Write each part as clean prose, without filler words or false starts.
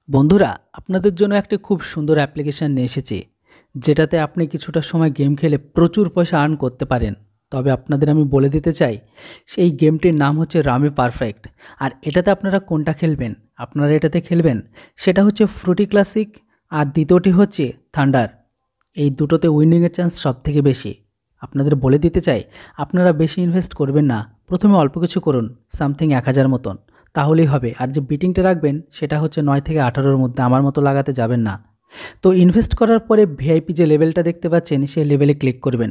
বন্ধুরা, আপনাদের জন্য একটি খুব সুন্দর অ্যাপ্লিকেশন নিয়ে এসেছি, যেটাতে আপনি কিছুটা সময় গেম খেলে প্রচুর পয়সা আর্ন করতে পারেন। তবে আপনাদের আমি বলে দিতে চাই, সেই গেমটির নাম হচ্ছে রামি পারফেক্ট। আর এটাতে আপনারা কোনটা খেলবেন? আপনারা এটাতে খেলবেন সেটা হচ্ছে ফ্রুটি ক্লাসিক, আর দ্বিতীয়টি হচ্ছে থান্ডার। এই দুটোতে উইনিংয়ের চান্স সব থেকে বেশি। আপনাদের বলে দিতে চাই, আপনারা বেশি ইনভেস্ট করবেন না। প্রথমে অল্প কিছু করুন, সামথিং 1000 মতন, তাহলেই হবে। আর যে বিটিংটা রাখবেন সেটা হচ্ছে 9 থেকে 18-র মধ্যে, আমার মতো লাগাতে যাবেন না। তো ইনভেস্ট করার পরে ভিআইপি যে লেভেলটা দেখতে পাচ্ছেন, সেই লেভেলে ক্লিক করবেন।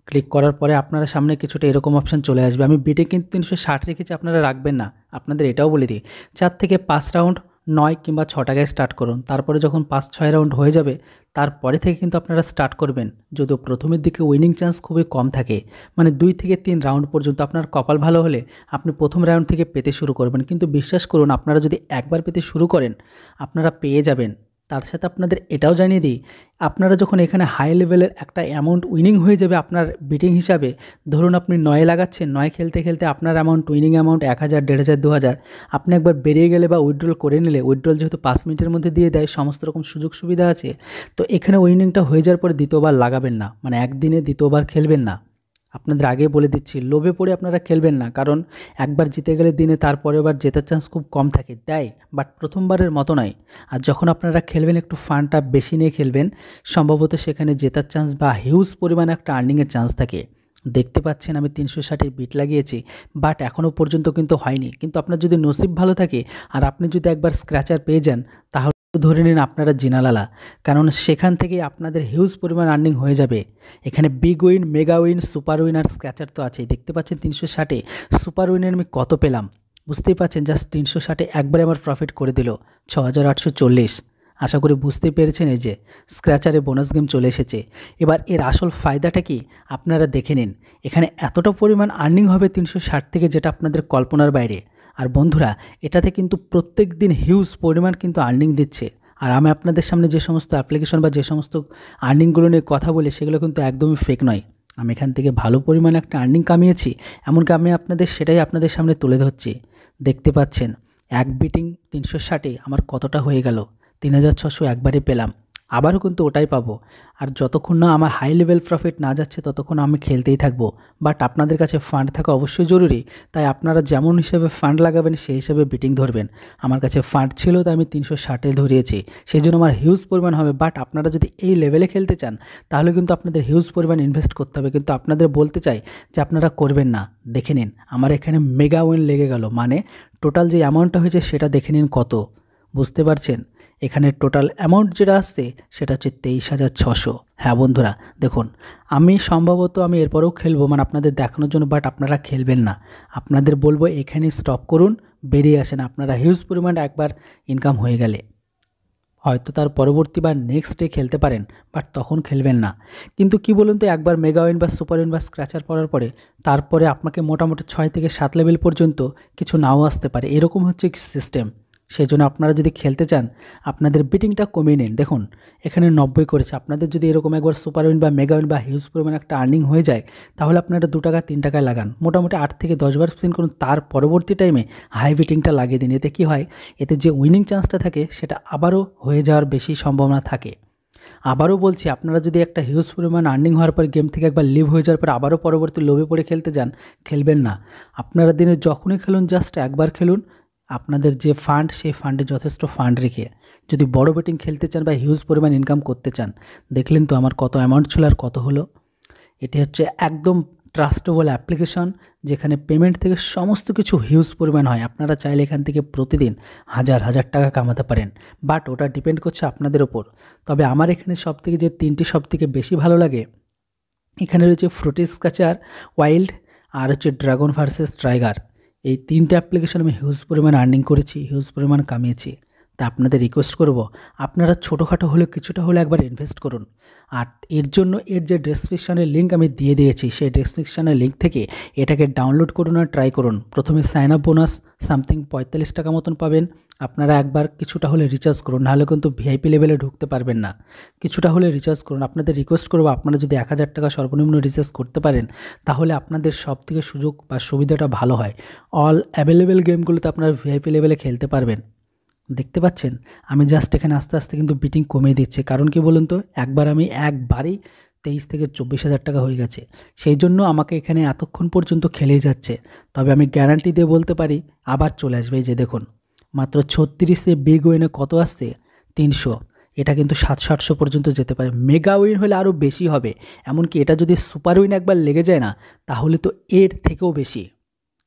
ক্লিক করার পরে আপনারা সামনে কিছুটা এরকম অপশান চলে আসবে। আমি বিটে কিন্তু 360 রেখেছি, আপনারা রাখবেন না। আপনাদের এটাও বলে দিই, 4 থেকে 5 রাউন্ড 9 কিংবা 6 টাকায় স্টার্ট করুন। তারপরে যখন 5-6 রাউন্ড হয়ে যাবে, তারপরে থেকে কিন্তু আপনারা স্টার্ট করবেন। যদিও প্রথমের দিকে উইনিং চান্স খুবই কম থাকে, মানে 2 থেকে 3 রাউন্ড পর্যন্ত আপনার কপাল ভালো হলে আপনি প্রথম রাউন্ড থেকে পেতে শুরু করবেন। কিন্তু বিশ্বাস করুন, আপনারা যদি একবার পেতে শুরু করেন, আপনারা পেয়ে যাবেন। তার সাথে আপনাদের এটাও জানিয়ে দিই, আপনারা যখন এখানে হাই লেভেলের একটা অ্যামাউন্ট উইনিং হয়ে যাবে আপনার বিটিং হিসাবে, ধরুন আপনি 9 লাগাচ্ছেন, 9 খেলতে খেলতে আপনার অ্যামাউন্ট, উইনিং অ্যামাউন্ট 1000, 1500, 2000, আপনি একবার বেরিয়ে গেলে বা উইথড্রল করে নিলে, উইথড্রল যেহেতু 5 মিনিটের মধ্যে দিয়ে দেয়, সমস্ত রকম সুযোগ সুবিধা আছে। তো এখানে উইনিংটা হয়ে যাওয়ার পরে দ্বিতীয়বার লাগাবেন না, মানে একদিনে দ্বিতীয়বার খেলবেন না। আপনাদের আগেই বলে দিচ্ছি, লোভে পড়ে আপনারা খেলবেন না, কারণ একবার জিতে গেলে দিনে তারপরের বার জেতার চান্স খুব কম থাকে, দেয়, বাট প্রথমবারের মতো নয়। আর যখন আপনারা খেলবেন, একটু ফান্ডটা বেশি নিয়ে খেলবেন, সম্ভবত সেখানে জেতার চান্স বা হিউজ পরিমাণে একটা আর্নিংয়ের চান্স থাকে। দেখতে পাচ্ছেন আমি 360-এর বিট লাগিয়েছি, বাট এখনও পর্যন্ত কিন্তু হয়নি। কিন্তু আপনার যদি নসিব ভালো থাকে আর আপনি যদি একবার স্ক্র্যাচার পেয়ে যান, তাহলে ধরে নিন আপনারা জিনালালা, কারণ সেখান থেকে আপনাদের হিউজ পরিমাণ আর্নিং হয়ে যাবে। এখানে big win, mega win, super win আর স্ক্র্যাচার তো আছেই। দেখতে পাচ্ছেন 360-এ সুপার উইনের আমি কত পেলাম, বুঝতেই পাচ্ছেন। জাস্ট 360-এ একবারে আমার প্রফিট করে দিল 6840। আশা করি বুঝতে পেরেছেন। এই যে স্ক্র্যাচারে বোনাস গেম চলে এসেছে। এবার এর আসল ফায়দাটা কি আপনারা দেখে নিন। এখানে এতটা পরিমাণ আর্নিং হবে 360 থেকে, যেটা আপনাদের কল্পনার বাইরে। আর বন্ধুরা, এটাতে কিন্তু প্রত্যেক দিন হিউজ পরিমাণ কিন্তু আর্নিং দিচ্ছে। আর আমি আপনাদের সামনে যে সমস্ত অ্যাপ্লিকেশন বা যে সমস্ত আর্নিংগুলো নিয়ে কথা বলি, সেগুলো কিন্তু একদমই ফেক নয়। আমি এখান থেকে ভালো পরিমাণে একটা আর্নিং কামিয়েছি, এমনকি আমি সেটাই আপনাদের সামনে তুলে ধরছি। দেখতে পাচ্ছেন, এক বিটিং 360-এ আমার কতটা হয়ে গেল, 3600 একবারে পেলাম। আবারও কিন্তু ওটাই পাবো। আর যতক্ষণ না আমার হাই লেভেল প্রফিট না যাচ্ছে, ততক্ষণ আমি খেলতেই থাকবো। বাট আপনাদের কাছে ফান্ড থাকা অবশ্যই জরুরি। তাই আপনারা যেমন হিসেবে ফান্ড লাগাবেন, সেই হিসেবে বিটিং ধরবেন। আমার কাছে ফান্ড ছিল, তাই আমি 360-এ ধরিয়েছি, সেই জন্য আমার হিউজ পরিমাণ হবে। বাট আপনারা যদি এই লেভেলে খেলতে চান, তাহলে কিন্তু আপনাদের হিউজ পরিমাণ ইনভেস্ট করতে হবে। কিন্তু আপনাদের বলতে চাই যে আপনারা করবেন না। দেখে নিন, আমার এখানে মেগা উইন লেগে গেল, মানে টোটাল যে অ্যামাউন্টটা হয়েছে সেটা দেখে নিন কত, বুঝতে পারছেন। এখানে টোটাল অ্যামাউন্ট যেটা আসছে সেটা হচ্ছে 23,600। হ্যাঁ বন্ধুরা, দেখুন, আমি এরপরেও খেলবো, মানে আপনাদের দেখানোর জন্য, বাট আপনারা খেলবেন না। আপনাদের বলবো এখানে স্টপ করুন, বেরিয়ে আসেন। আপনারা হিউজ পরিমাণ একবার ইনকাম হয়ে গেলে হয়তো তার পরবর্তী বা নেক্সট ডে খেলতে পারেন, বাট তখন খেলবেন না। কিন্তু কি বলুন তো, একবার মেগা উইন বা সুপার উইন বা স্ক্র্যাচার পড়ার পরে, তারপরে আপনাকে মোটামুটি 6 থেকে 7 লেভেল পর্যন্ত কিছু নাও আসতে পারে, এরকম হচ্ছে সিস্টেম। সেই জন্য আপনারা যদি খেলতে চান, আপনাদের বিটিংটা কমিয়ে নিন। দেখুন, এখানে 90 করেছে। আপনাদের যদি এরকম একবার সুপার উইন বা মেগা উইন বা হিউজ পরিমাণ একটা আর্নিং হয়ে যায়, তাহলে আপনারা 2 টাকা 3 টাকায় লাগান, মোটামুটি 8 থেকে 10 বার স্পিন করুন। তার পরবর্তী টাইমে হাই বিটিংটা লাগিয়ে দিন। এতে কি হয়, এতে যে উইনিং চান্সটা থাকে সেটা আবারও হয়ে যাওয়ার বেশি সম্ভাবনা থাকে। আবারও বলছি, আপনারা যদি একটা হিউজ পরিমাণ আর্নিং হওয়ার পর গেম থেকে একবার লিভ হয়ে যাওয়ার পর আবারও পরবর্তী লোভে পড়ে খেলতে যান, খেলবেন না। আপনারা দিনে যখনই খেলুন, জাস্ট একবার খেলুন। আপনাদের যে ফান্ড, সেই ফান্ডে যথেষ্ট ফান্ড রেখে যদি বড় বেটিং খেলতে চান বা হিউজ পরিমাণ ইনকাম করতে চান, দেখলেন তো আমার কত অ্যামাউন্ট ছিল আর কত হলো। এটি হচ্ছে একদম ট্রাস্টেবল অ্যাপ্লিকেশন, যেখানে পেমেন্ট থেকে সমস্ত কিছু হিউজ পরিমাণ হয়। আপনারা চাইলে এখান থেকে প্রতিদিন হাজার হাজার টাকা কামাতে পারেন, বাট ওটা ডিপেন্ড করছে আপনাদের ওপর। তবে আমার এখানে সবথেকে যে 3টি সবথেকে বেশি ভালো লাগে, এখানে রয়েছে ফ্রুটি স্ক্র্যাচার, ওয়াইল্ড, আর হচ্ছে ড্রাগন ভার্সেস টাইগার। এই 3টে অ্যাপ্লিকেশন আমি হিউজ পরিমাণ আর্নিং করেছি, হিউজ পরিমাণ কামিয়েছি। তা আপনাদের রিকোয়েস্ট করব, আপনারা ছোটোখাটো হলেও কিছুটা হলে একবার ইনভেস্ট করুন। আর এর জন্য এর যে ডেসক্রিপশানের লিঙ্ক আমি দিয়ে দিয়েছি, সেই ডেসক্রিপশানের লিঙ্ক থেকে এটাকে ডাউনলোড করুন আর ট্রাই করুন। প্রথমে সাইন আপ বোনাস সামথিং 45 টাকা মতন পাবেন। আপনারা একবার কিছুটা হলে রিচার্জ করুন, নাহলে কিন্তু ভিআইপি লেভেলে ঢুকতে পারবেন না। কিছুটা হলে রিচার্জ করুন। আপনাদের রিকোয়েস্ট করবো, আপনারা যদি 1000 টাকা সর্বনিম্ন রিচার্জ করতে পারেন, তাহলে আপনাদের সবথেকে সুযোগ বা সুবিধাটা ভালো হয়। অল অ্যাভেলেবেল গেমগুলোতে আপনারা ভিআইপি লেভেলে খেলতে পারবেন। দেখতে পাচ্ছেন আমি জাস্ট এখানে আস্তে আস্তে কিন্তু বিটিং কমিয়ে দিচ্ছি, কারণ কি বলুন তো, একবার আমি একবারেই 23 থেকে 24,000 টাকা হয়ে গেছে, সেই জন্য আমাকে এখানে এতক্ষণ পর্যন্ত খেলেই যাচ্ছে। তবে আমি গ্যারান্টি দিয়ে বলতে পারি আবার চলে আসবে। এই যে দেখুন, মাত্র 36-এ বিগ উইনে কত আসছে, 300। এটা কিন্তু 700-800 পর্যন্ত যেতে পারে। মেগা উইন হলে আরও বেশি হবে, এমনকি এটা যদি সুপার উইন একবার লেগে যায় না, তাহলে তো এর থেকেও বেশি।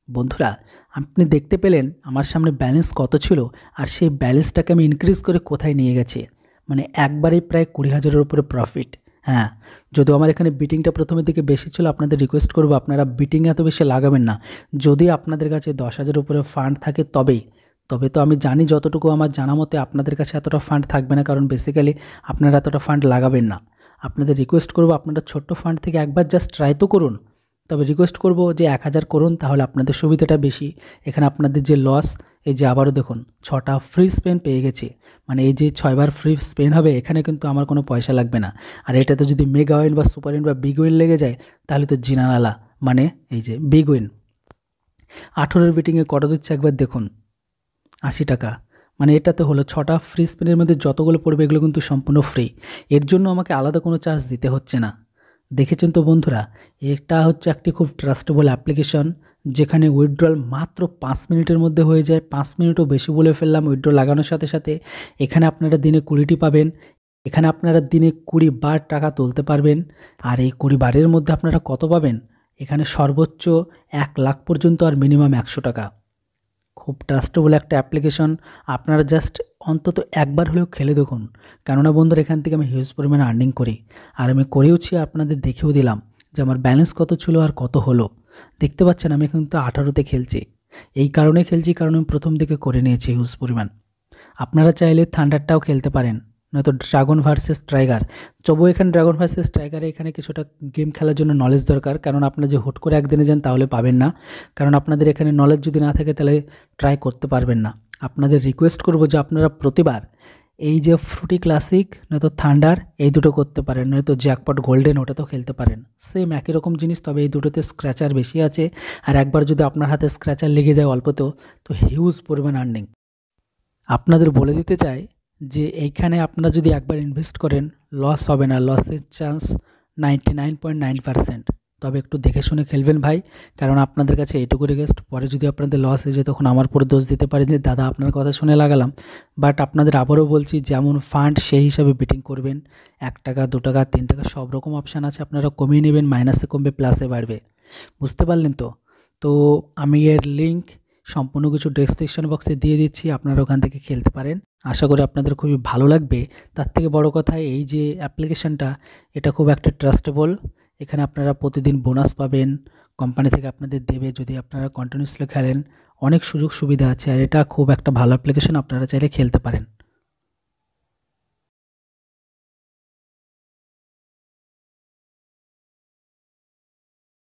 বন্ধুরা, আপনি দেখতে পেলেন আমার সামনে ব্যালেন্স কত ছিল, আর সেই ব্যালেন্সটাকে আমি ইনক্রিজ করে কোথায় নিয়ে গেছি, মানে একবারেই প্রায় 20,000-এর উপরে প্রফিট। হ্যাঁ, যদিও আমার এখানে বিটিংটা প্রথমের দিকে বেশি ছিল, আপনাদের রিকোয়েস্ট করবো আপনারা বিটিং এত বেশি লাগাবেন না। যদি আপনাদের কাছে 10,000-এর উপরে ফান্ড থাকে তবে তো আমি জানি, যতটুকু আমার জানা মতে আপনাদের কাছে এতটা ফান্ড থাকবে না, কারণ বেসিক্যালি আপনারা এতটা ফান্ড লাগাবেন না। আপনাদের রিকোয়েস্ট করবো আপনারা ছোট্ট ফান্ড থেকে একবার জাস্ট ট্রাই তো করুন। তবে রিকোয়েস্ট করব যে 1000 করুন, তাহলে আপনাদের সুবিধাটা বেশি। এখানে আপনাদের যে লস, এই যে আবারও দেখুন 6টা ফ্রি স্পেন পেয়ে গেছি, মানে এই যে 6বার ফ্রি স্পেন হবে, এখানে কিন্তু আমার কোনো পয়সা লাগবে না। আর এটাতে যদি মেগা উইন বা সুপার উইন বা বিগ উইন লেগে যায়, তাহলে তো জিনানালা, মানে এই যে বিগ উইন। 18-এর বিটিংয়ে কত দিচ্ছে একবার দেখুন, 80 টাকা। মানে এটাতে হলো 6টা ফ্রি স্পেনের মধ্যে যতগুলো পড়বে এগুলো কিন্তু সম্পূর্ণ ফ্রি, এর জন্য আমাকে আলাদা কোনো চার্জ দিতে হচ্ছে না। দেখেছেন তো বন্ধুরা, এটা হচ্ছে একটি খুব ট্রাস্টেবল অ্যাপ্লিকেশন, যেখানে উইথড্রল মাত্র 5 মিনিটের মধ্যে হয়ে যায়। 5 মিনিটও বেশি বলে ফেললাম। উইথড্র লাগানোর সাথে সাথে এখানে আপনারা দিনে 20টি পাবেন। এখানে আপনারা দিনে 20 বার টাকা তুলতে পারবেন। আর এই 20 বারের মধ্যে আপনারা কত পাবেন, এখানে সর্বোচ্চ 1 লাখ পর্যন্ত, আর মিনিমাম 100 টাকা। খুব ট্রাস্টেবল একটা অ্যাপ্লিকেশন, আপনারা জাস্ট অন্তত একবার হলেও খেলে দেখুন। কেননা বন্ধুরা, এখান থেকে আমি হিউজ পরিমাণে আর্নিং করি, আর আমি করেওছি, আপনাদের দেখেও দিলাম যে আমার ব্যালেন্স কত ছিল আর কত হলো। দেখতে পাচ্ছেন আমি কিন্তু 18তে খেলছি। এই কারণে খেলছি কারণ আমি প্রথম দিকে করে নিয়েছি হিউজ পরিমাণ। আপনারা চাইলে থান্ডারটাও খেলতে পারেন, নয়তো ড্রাগন ভার্সেস টাইগার। তবু এখানে ড্রাগন ভার্সেস টাইগারে এখানে কিছুটা গেম খেলার জন্য নলেজ দরকার, কারণ আপনারা যে হুট করে একদিনে যান তাহলে পাবেন না, কারণ আপনাদের এখানে নলেজ যদি না থাকে তাহলে ট্রাই করতে পারবেন না। আপনাদের রিকোয়েস্ট করব যে আপনারা প্রতিবার এই যে ফ্রুটি ক্লাসিক নয়তো থান্ডার, এই দুটো করতে পারেন, নয়তো জ্যাকপট গোল্ডেন, ওটা তো খেলতে পারেন। সেম একই রকম জিনিস, তবে এই দুটোতে স্ক্র্যাচার বেশি আছে। আর একবার যদি আপনার হাতে স্ক্র্যাচার লেগে যায় অল্পতেও, তো হিউজ পরিমাণ আর্নিং। আপনাদের বলে দিতে চাই যে এইখানে আপনারা যদি একবার ইনভেস্ট করেন, লস হবে না, লসের চান্স 99.9%। তবে একটু দেখে শুনে খেলবেন ভাই, কারণ আপনাদের কাছে এইটুকু রিকোয়েস্ট, পরে যদি আপনাদের লস হয়ে যায় তখন আমার পরে দোষ দিতে পারে যে দাদা আপনার কথা শুনে লাগালাম। বাট আপনাদের আবারও বলছি, যেমন ফান্ড সেই হিসাবে বেটিং করবেন। 1 টাকা 2 টাকা 3 টাকা সব রকম অপশান আছে, আপনারা কমিয়ে নেবেন, মাইনাসে কমবে প্লাসে বাড়বে। বুঝতে পারলেন তো? তো আমি এর লিঙ্ক সম্পূর্ণ কিছু ডেসক্রিপশন বক্সে দিয়ে দিচ্ছি, আপনারা ওখান থেকে খেলতে পারেন। আশা করি আপনাদের খুবই ভালো লাগবে। তার থেকে বড় কথা, এই যে অ্যাপ্লিকেশনটা, এটা খুব একটা ট্রাস্টেবল। এখানে আপনারা প্রতিদিন বোনাস পাবেন, কোম্পানি থেকে আপনাদের দেবে যদি আপনারা কন্টিনিউসলি খেলেন। অনেক সুযোগ সুবিধা আছে, আর এটা খুব একটা ভালো অ্যাপ্লিকেশন, আপনারা চাইলে খেলতে পারেন।